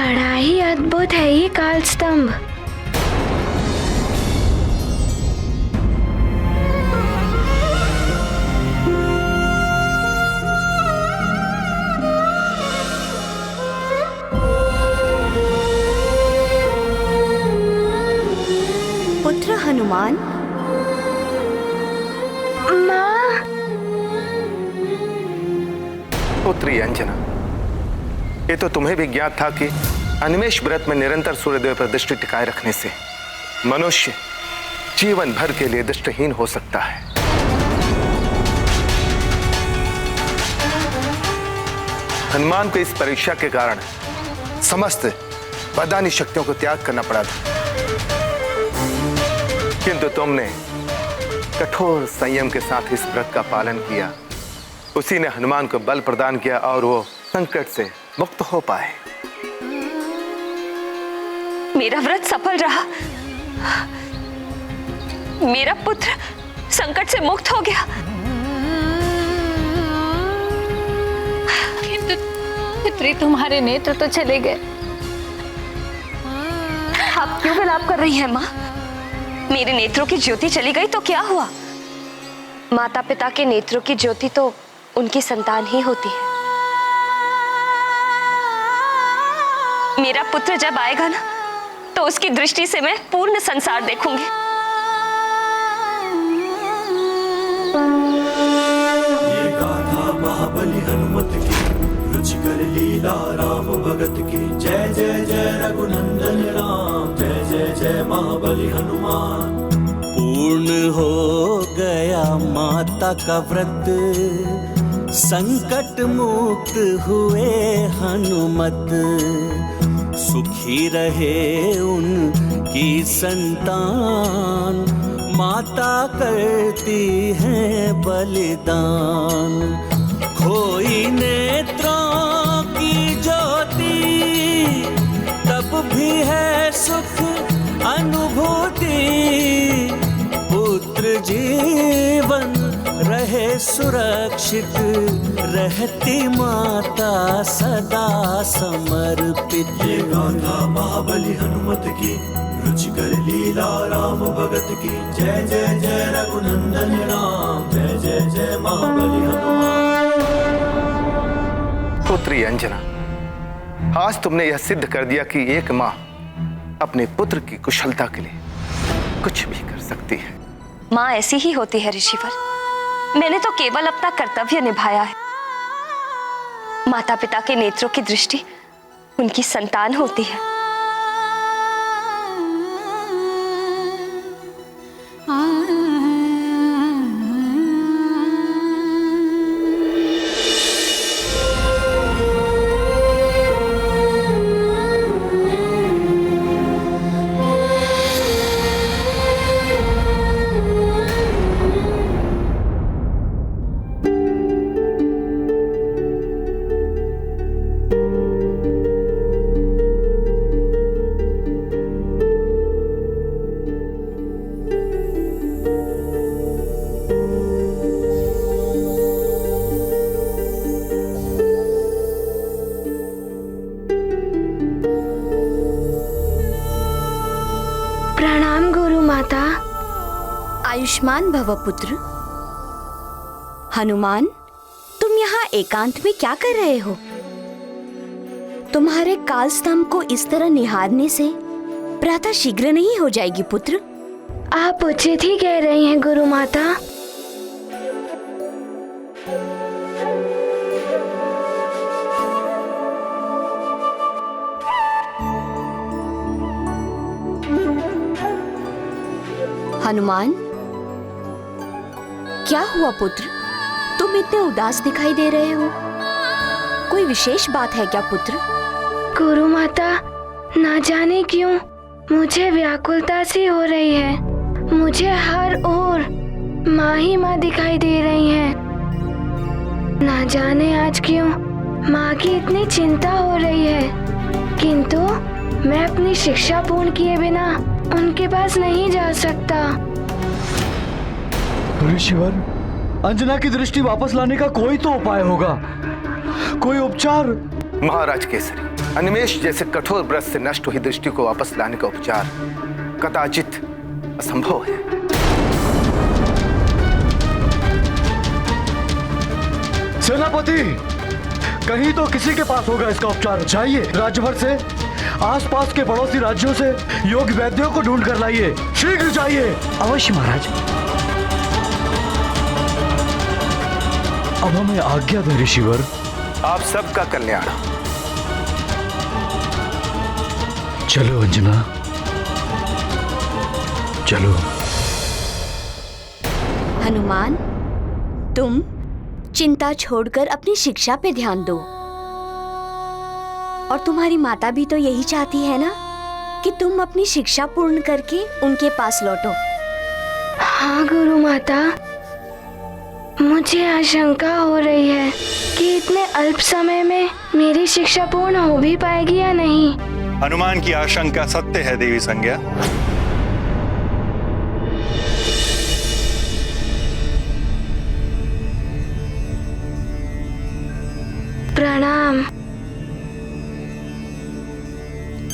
बड़ा ही अद्भुत है ये काल स्तंभ। पुत्र हनुमान। माँ। पुत्री अंजना, ये तो तुम्हें भी ज्ञात था कि अनिमेष व्रत में निरंतर सूर्यदेव पर दृष्टि टिकाए रखने से मनुष्य जीवन भर के लिए दृष्टिहीन हो सकता है। हनुमान को इस परीक्षा के कारण समस्त वरदानी शक्तियों को त्याग करना पड़ा था, किंतु तुमने कठोर संयम के साथ इस व्रत का पालन किया। उसी ने हनुमान को बल प्रदान किया और वो संकट से मुक्त हो पाए। मेरा व्रत सफल रहा, मेरा पुत्र संकट से मुक्त हो गया। किंतु पितरी, तुम्हारे नेत्र तो चले गए। आप क्यों विलाप कर रही हैं माँ? मेरे नेत्रों की ज्योति चली गई तो क्या हुआ? माता पिता के नेत्रों की ज्योति तो उनकी संतान ही होती है। मेरा पुत्र जब आएगा ना, तो उसकी दृष्टि से मैं पूर्ण संसार देखूंगी। ये गाथा महाबली हनुमत की, रुचिकर लीला राम भगत की। जय जय जय रघुनंदन राम, जय जय जय महाबली हनुमान। पूर्ण हो गया माता का व्रत, संकट मुक्त हुए हनुमत। सुखी रहे उनकी संतान, माता करती है बलिदान। खोई नेत्रों की ज्योति, तब भी है सुख अनुभूति। पुत्र जीवन रहे सुरक्षित, रहती माता सदा समर्पित। ये गाथा महाबली हनुमत की, रुचिकर लीला राम भगत की। जय जय जय रघुनंदन राम, जय जय जय महाबली हनुमान। पुत्री अंजना, आज तुमने यह सिद्ध कर दिया कि एक माँ अपने पुत्र की कुशलता के लिए कुछ भी कर सकती है। माँ ऐसी ही होती है ऋषिवर। मैंने तो केवल अपना कर्तव्य निभाया है। माता पिता के नेत्रों की दृष्टि उनकी संतान होती है। प्रणाम गुरु माता। आयुष्मान भव पुत्र। हनुमान, तुम यहाँ एकांत में क्या कर रहे हो? तुम्हारे काल स्तंभ को इस तरह निहारने से प्रातः शीघ्र नहीं हो जाएगी पुत्र? आप उचित ही कह रही हैं गुरु माता। हनुमान, क्या हुआ पुत्र? तुम इतने उदास दिखाई दे रहे हो। कोई विशेष बात है क्या पुत्र? गुरु माता, ना जाने क्यों मुझे व्याकुलता सी हो रही है। मुझे हर ओर माँ ही माँ दिखाई दे रही हैं। ना जाने आज क्यों माँ की इतनी चिंता हो रही है, किंतु मैं अपनी शिक्षा पूर्ण किए बिना उनके पास नहीं जा सकता। ऋषिवर, अंजना की दृष्टि वापस लाने का कोई तो उपाय होगा, कोई उपचार। महाराज केसरी, अनिमेष जैसे कठोर व्रत से नष्ट हुई दृष्टि को वापस लाने का उपचार कदाचित असंभव है। सेनापति, कहीं तो किसी के पास होगा इसका उपचार। चाहिए राज्य भर से, आसपास के पड़ोसी राज्यों से योग वैद्यों को ढूंढ कर लाइए, शीघ्र चाहिए। अवश्य महाराज। अब हमें आज्ञा दे ऋषिवर। आप सबका कल्याण। चलो अंजना, चलो। हनुमान, तुम चिंता छोड़कर अपनी शिक्षा पे ध्यान दो। और तुम्हारी माता भी तो यही चाहती है ना कि तुम अपनी शिक्षा पूर्ण करके उनके पास लौटो। हाँ गुरु माता, मुझे आशंका हो रही है कि इतने अल्प समय में मेरी शिक्षा पूर्ण हो भी पाएगी या नहीं। हनुमान की आशंका सत्य है देवी संज्ञा। प्रणाम।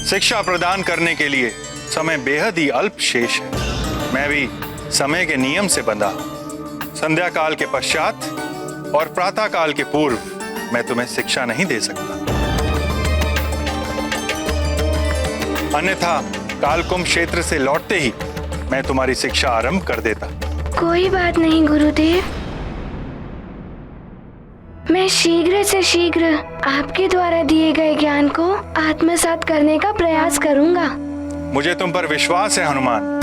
शिक्षा प्रदान करने के लिए समय बेहद ही अल्प शेष है। मैं भी समय के नियम से बंधा हूं। संध्या काल के पश्चात और प्रातः काल के पूर्व मैं तुम्हें शिक्षा नहीं दे सकता, अन्यथा कालकुंभ क्षेत्र से लौटते ही मैं तुम्हारी शिक्षा आरंभ कर देता। कोई बात नहीं गुरुदेव, मैं शीघ्र से शीघ्र आपके द्वारा दिए गए ज्ञान को आत्मसात करने का प्रयास करूंगा। मुझे तुम पर विश्वास है हनुमान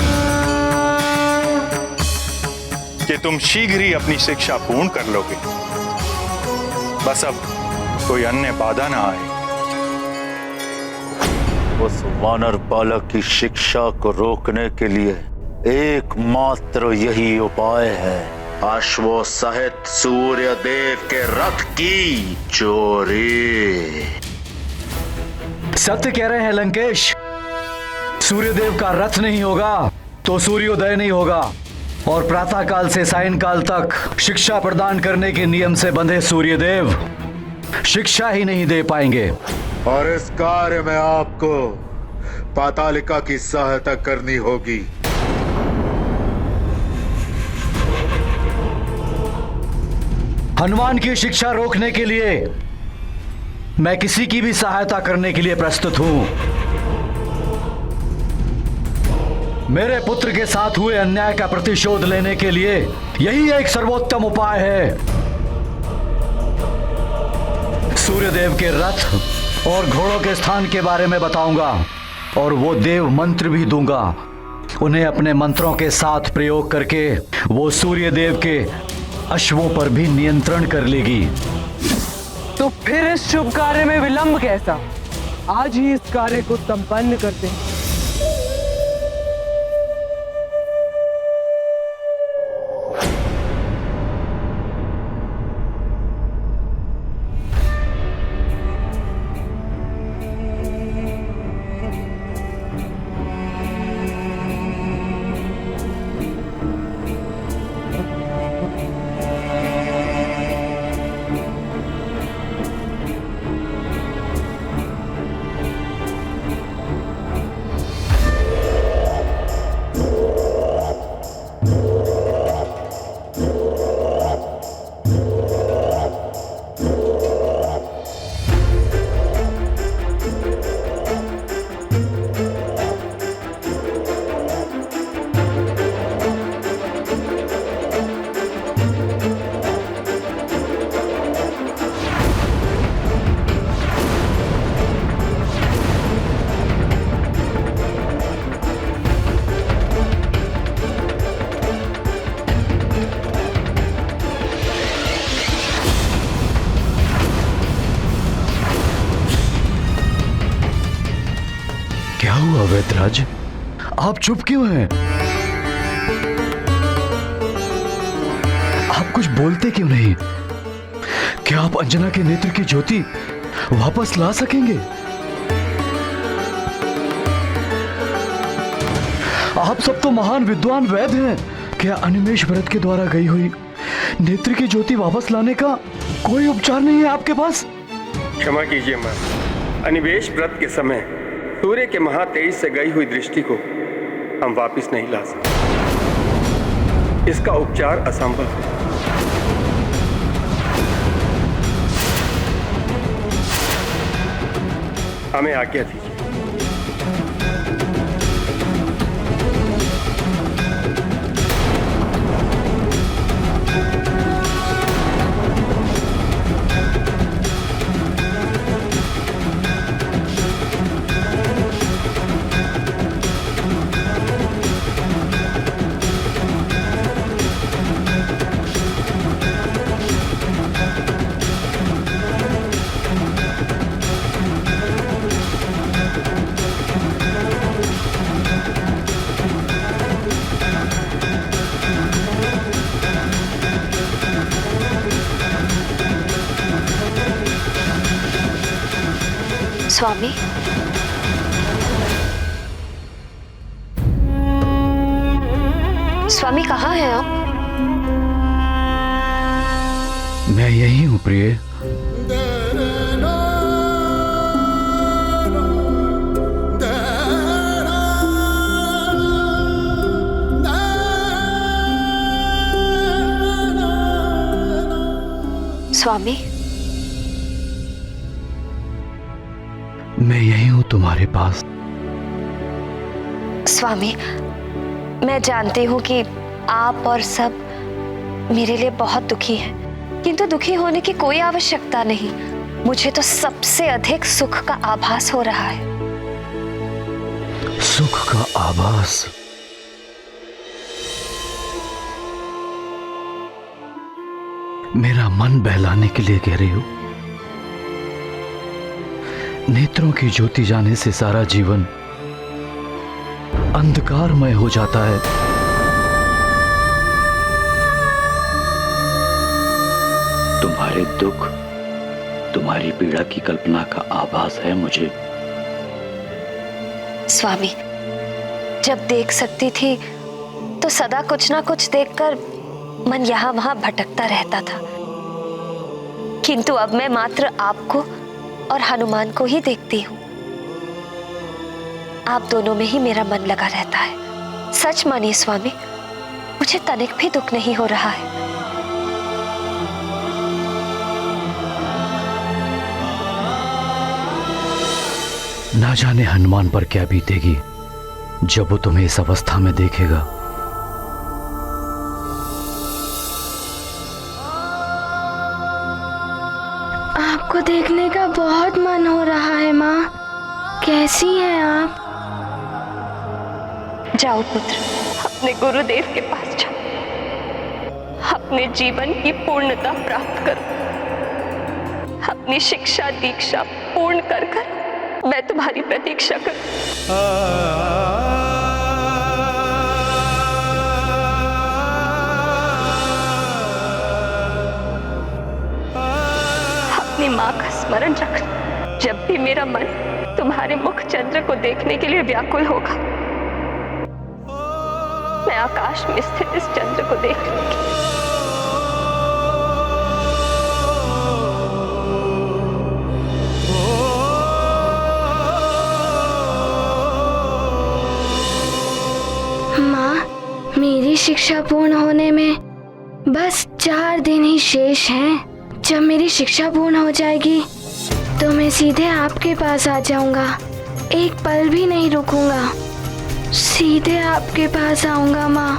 कि तुम शीघ्र ही अपनी शिक्षा पूर्ण कर लोगे। बस अब कोई अन्य बाधा ना आए। उस वानर बालक की शिक्षा को रोकने के लिए एकमात्र यही उपाय है, अश्वों सहित सूर्य देव के रथ की चोरी। सत्य कह रहे हैं लंकेश, सूर्यदेव का रथ नहीं होगा तो सूर्योदय नहीं होगा, और प्रातः काल से सायंकाल तक शिक्षा प्रदान करने के नियम से बंधे सूर्यदेव शिक्षा ही नहीं दे पाएंगे। और इस कार्य में आपको पातालिका की सहायता करनी होगी। हनुमान की शिक्षा रोकने के लिए मैं किसी की भी सहायता करने के लिए प्रस्तुत हूं। मेरे पुत्र के साथ हुए अन्याय का प्रतिशोध लेने के लिए यही एक सर्वोत्तम उपाय है। सूर्यदेव के रथ और घोड़ों के स्थान के बारे में बताऊंगा, और वो देव मंत्र भी दूंगा। उन्हें अपने मंत्रों के साथ प्रयोग करके वो सूर्यदेव के अश्वों पर भी नियंत्रण कर लेगी। तो फिर इस शुभ कार्य में विलंब कैसा? आज ही इस कार्य को संपन्न करते हैं। क्या हुआ वैद्यराज, आप चुप क्यों हैं? आप कुछ बोलते क्यों नहीं? क्या आप अंजना के नेत्र की ज्योति वापस ला सकेंगे? आप सब तो महान विद्वान वैद्य हैं। क्या अनिमेष व्रत के द्वारा गई हुई नेत्र की ज्योति वापस लाने का कोई उपचार नहीं है आपके पास? क्षमा कीजिए मां, अनिवेश व्रत के समय सूर्य के महातेज से गई हुई दृष्टि को हम वापस नहीं ला सकते। इसका उपचार असंभव है। हमें आज्ञा दीजिए। स्वामी, स्वामी कहाँ हैं आप? मैं यही हूं प्रिय। स्वामी, मैं यही हूं तुम्हारे पास। स्वामी, मैं जानती हूँ कि आप और सब मेरे लिए बहुत दुखी हैं, किंतु दुखी होने की कोई आवश्यकता नहीं। मुझे तो सबसे अधिक सुख का आभास हो रहा है। सुख का आभास? मेरा मन बहलाने के लिए कह रही हो? नेत्रों की ज्योति जाने से सारा जीवन अंधकारमय हो जाता है। तुम्हारे दुख, तुम्हारी पीड़ा की कल्पना का आभास है मुझे। स्वामी, जब देख सकती थी तो सदा कुछ ना कुछ देखकर मन यहाँ वहां भटकता रहता था, किंतु अब मैं मात्र आपको और हनुमान को ही देखती हूँ। आप दोनों में ही मेरा मन लगा रहता है। सच मानिए स्वामी, मुझे तनिक भी दुख नहीं हो रहा है। ना जाने हनुमान पर क्या बीतेगी जब वो तुम्हें इस अवस्था में देखेगा। आपको देखने का बहुत मन हो रहा है माँ। कैसी हैं आप? जाओ पुत्र, अपने गुरुदेव के पास जाओ। अपने जीवन की पूर्णता प्राप्त करो। अपनी शिक्षा दीक्षा पूर्ण कर मैं तुम्हारी प्रतीक्षा करूं। अपनी माँ का स्मरण रखना। जब भी मेरा मन तुम्हारे मुख चंद्र को देखने के लिए व्याकुल होगा, मैं आकाश में स्थित इस चंद्र को देख लूंगी। माँ, मेरी शिक्षा पूर्ण होने में बस 4 दिन ही शेष हैं। जब मेरी शिक्षा पूर्ण हो जाएगी तो मैं सीधे आपके पास आ जाऊंगा। एक पल भी नहीं रुकूंगा, सीधे आपके पास आऊंगा माँ।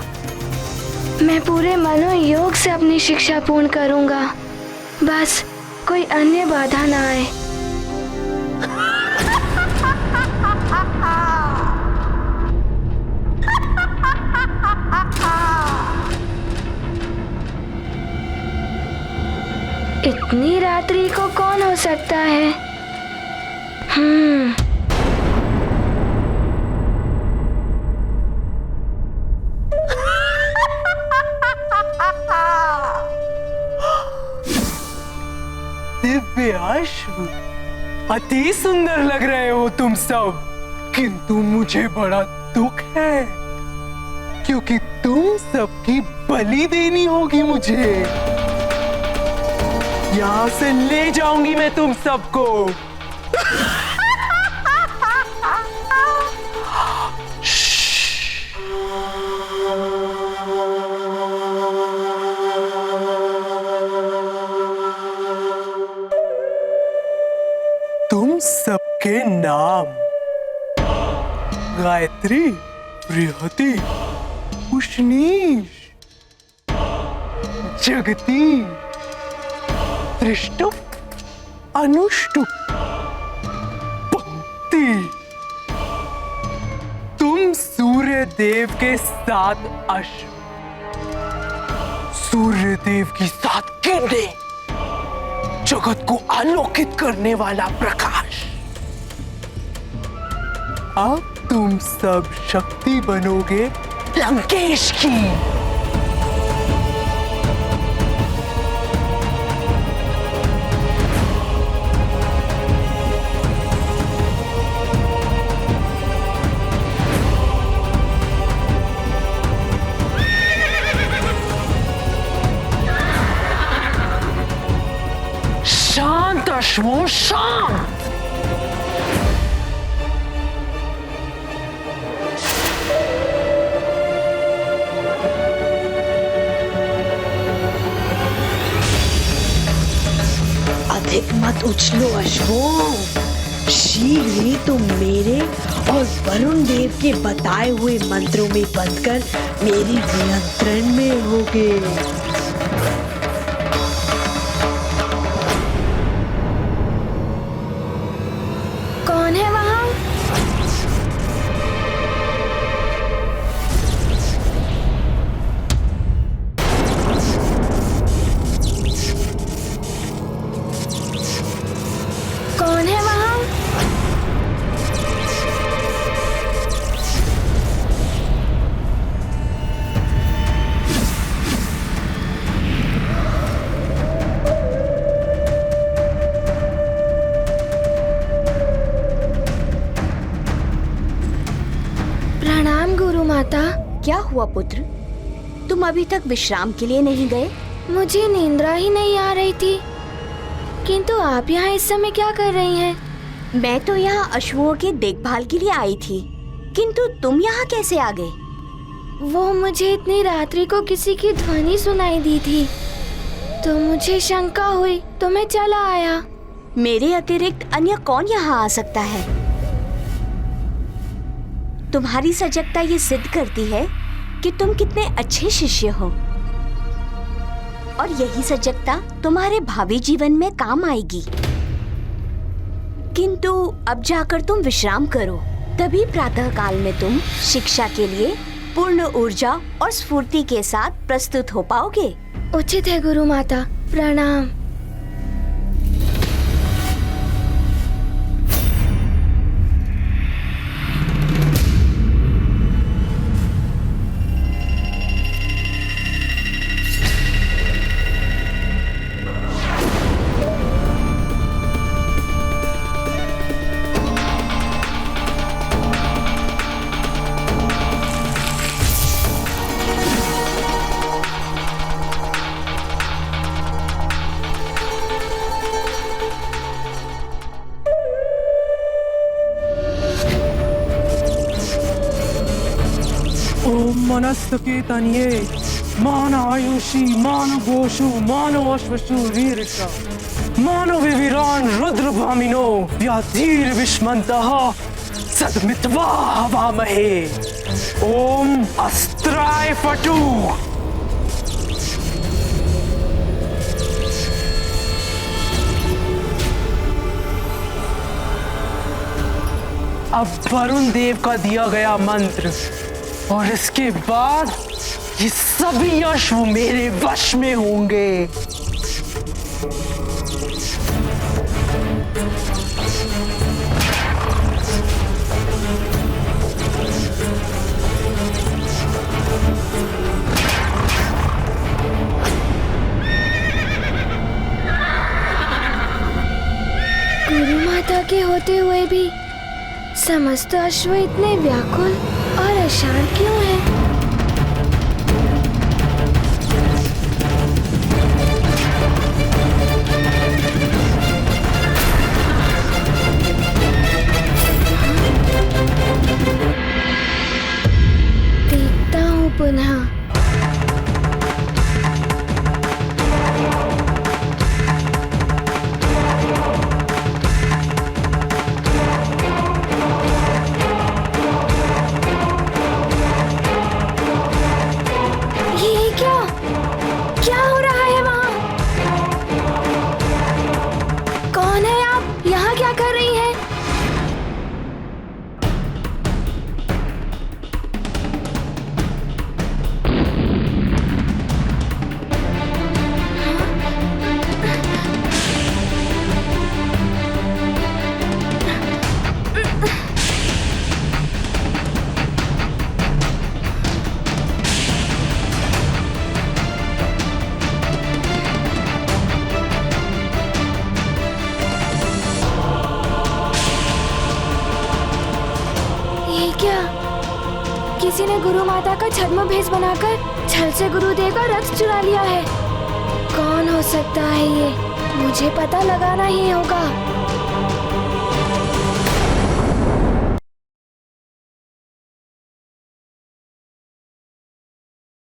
मैं पूरे मनोयोग से अपनी शिक्षा पूर्ण करूंगा। बस कोई अन्य बाधा ना आए। इतनी रात्रि को कौन हो सकता है? दिव्याश्व, अति सुंदर लग रहे हो तुम सब, किंतु मुझे बड़ा दुख है क्योंकि तुम सबकी बलि देनी होगी मुझे। यहाँ से ले जाऊंगी मैं तुम सबको। के नाम गायत्री, बृहति, उष्णीश, जगती, त्रिष्टुप, अनुष्टुप, पंक्ति। तुम सूर्य देव के 7 अश्व, सूर्य देव की 7 किरणें, जगत को आलोकित करने वाला प्रकाश। अब तुम सब शक्ति बनोगे लंकेश की। शांत अश्वों, शांत। अधिक मत उछलो अश्वों, शीघ्र ही तुम मेरे और वरुण देव के बताए हुए मंत्रों में बंधकर मेरे नियंत्रण में होगे। कौन है वहाँ? कौन है वहाँ? प्रणाम गुरु माता। क्या हुआ पुत्र, तुम अभी तक विश्राम के लिए नहीं गए? मुझे नींदरा ही नहीं आ रही थी, किंतु आप यहाँ इस समय क्या कर रही हैं? मैं तो यहाँ अश्वों के देखभाल के लिए आई थी, किंतु तुम यहाँ कैसे आ गए? वो मुझे इतनी रात्रि को किसी की ध्वनि सुनाई दी थी, तो मुझे शंका हुई तो मैं चला आया। मेरे अतिरिक्त अन्य कौन यहाँ आ सकता है? तुम्हारी सजगता ये सिद्ध करती है कि तुम कितने अच्छे शिष्य हो, और यही सजगता तुम्हारे भावी जीवन में काम आएगी। किंतु अब जाकर तुम विश्राम करो, तभी प्रातः काल में तुम शिक्षा के लिए पूर्ण ऊर्जा और स्फूर्ति के साथ प्रस्तुत हो पाओगे। उचित है गुरु माता, प्रणाम। ओम मनस्तकेतन्ये मान आयुषी मान गोषु मानो अश्वशु रीरिषा मानो विविरान रुद्र भामिनो व्याधीर विष्मन्तः सद्मित्वा हवामहे। ओम अस्त्राय फटू। अब वरुण देव का दिया गया मंत्र, और इसके बाद ये सभी अश्व मेरे वश में होंगे। गुरु माता के होते हुए भी समस्त अश्व इतने व्याकुल और अशांत क्यों हैं? देखता हूँ पुनः। क्या किसी ने गुरु माता का छद्म भेष बनाकर छल से गुरुदेव का रथ चुरा लिया है? कौन हो सकता है ये? मुझे पता लगाना ही होगा।